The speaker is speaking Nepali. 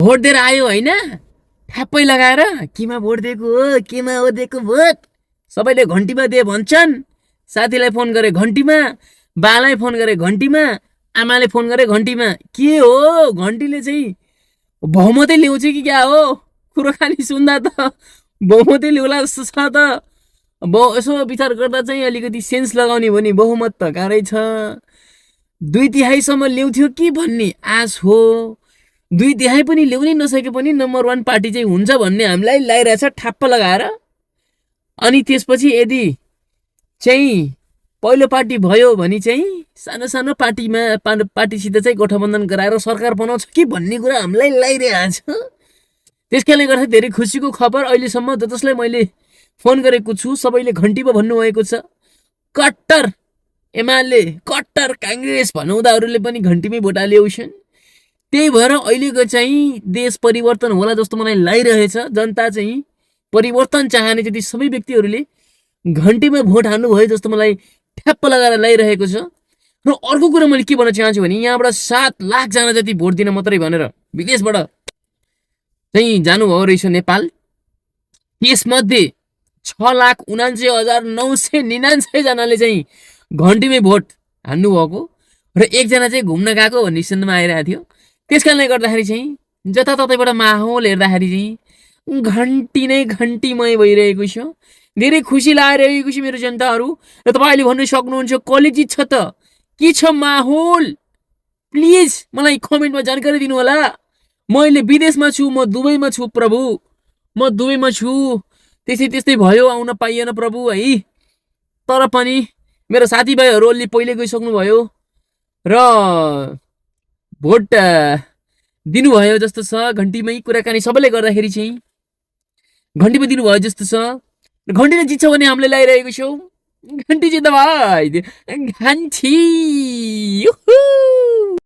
भोट दिएर आयो होइन, ठ्याप्पै लगाएर केमा भोट दिएको हो, केमा हो दिएको भोट, सबैले घन्टीमा दे भन्छन्। साथीलाई फोन गरे घन्टीमा, बालाई फोन गरे घन्टीमा, आमाले फोन गरे घन्टीमा। के हो घन्टीले चाहिँ बहुमतै ल्याउँछ कि क्या हो? कुराकानी सुन्दा त बहुमतै ल्याउला जस्तो छ त। यसो विचार गर्दा चाहिँ अलिकति सेन्स लगाउने भने बहुमत त गाह्रै छ। 2/3 ल्याउँथ्यो कि भन्ने आश हो। 2/3 पनि ल्याउनै नसके पनि नम्बर 1 पार्टी चाहिँ हुन्छ भन्ने हामीलाई लागिरहेछ ठ्याप्प लगाएर। अनि त्यसपछि यदि चाहिँ पहिलो पार्टी भयो भने चाहिँ सानो सानो पार्टीसित चाहिँ गठबन्धन गराएर सरकार बनाउँछ कि भन्ने कुरा हामीलाई लागिरहेछ। त्यसकारणले गर्दा धेरै खुसीको खबर अहिलेसम्म जसलाई मैले फोन गरेको छु सबैले घन्टीमा भन्नुभएको छ। कट्टर एमाले, कट्टर काङ्ग्रेस भनाउँदाहरूले पनि घन्टीमै भोट हाल्छन्। त्यही भएर अहिलेको चाहिँ देश परिवर्तन होला जस्तो मलाई लागिरहेछ। जनता चाहिँ परिवर्तन चाहने त्यति सबै व्यक्तिहरूले घन्टीमा भोट हाल्नुभयो जस्तो मलाई ठ्याप्प लगाएर लागिरहेको छ। र अर्को कुरा मैले के भन्न चाहन्छु भने यहाँबाट 7 लाख जना जति भोट दिन मात्रै भनेर विदेशबाट चाहिँ जानुभयो रहेछ नेपाल। यसमध्ये 6,79,999 जनाले चाहिँ घन्टीमै भोट हाल्नुभएको र एकजना चाहिँ घुम्न गएको भन्ने सुन्नमा आइरहेको थियो। त्यस कारणले गर्दाखेरि चाहिँ जताततैबाट माहौल हेर्दाखेरि चाहिँ घन्टी नै घन्टीमय भइरहेको छ। धेरै खुसी लागिरहेको छ मेरो जनताहरू। र तपाईँले भन्नु सक्नुहुन्छ कसले जित्छ त, के छ माहौल, प्लिज मलाई कमेन्टमा जानकारी दिनु होला। मैले विदेशमा छु, म दुबईमा छु प्रभु, म दुबईमा छु। त्यस्तै भयो, आउन पाइएन प्रभु है। तर पनि मेरो साथीभाइहरू अलि पहिले गइसक्नु भयो र भोट दिनुभयो जस्तो छ। घन्टीमै कुराकानी सबैले गर्दाखेरि चाहिँ घन्टीमा दिनुभयो जस्तो छ। घन्टीले जित्छ भने हामीले लागिरहेको छौँ। घन्टी जित्दा भाइ घन्टी।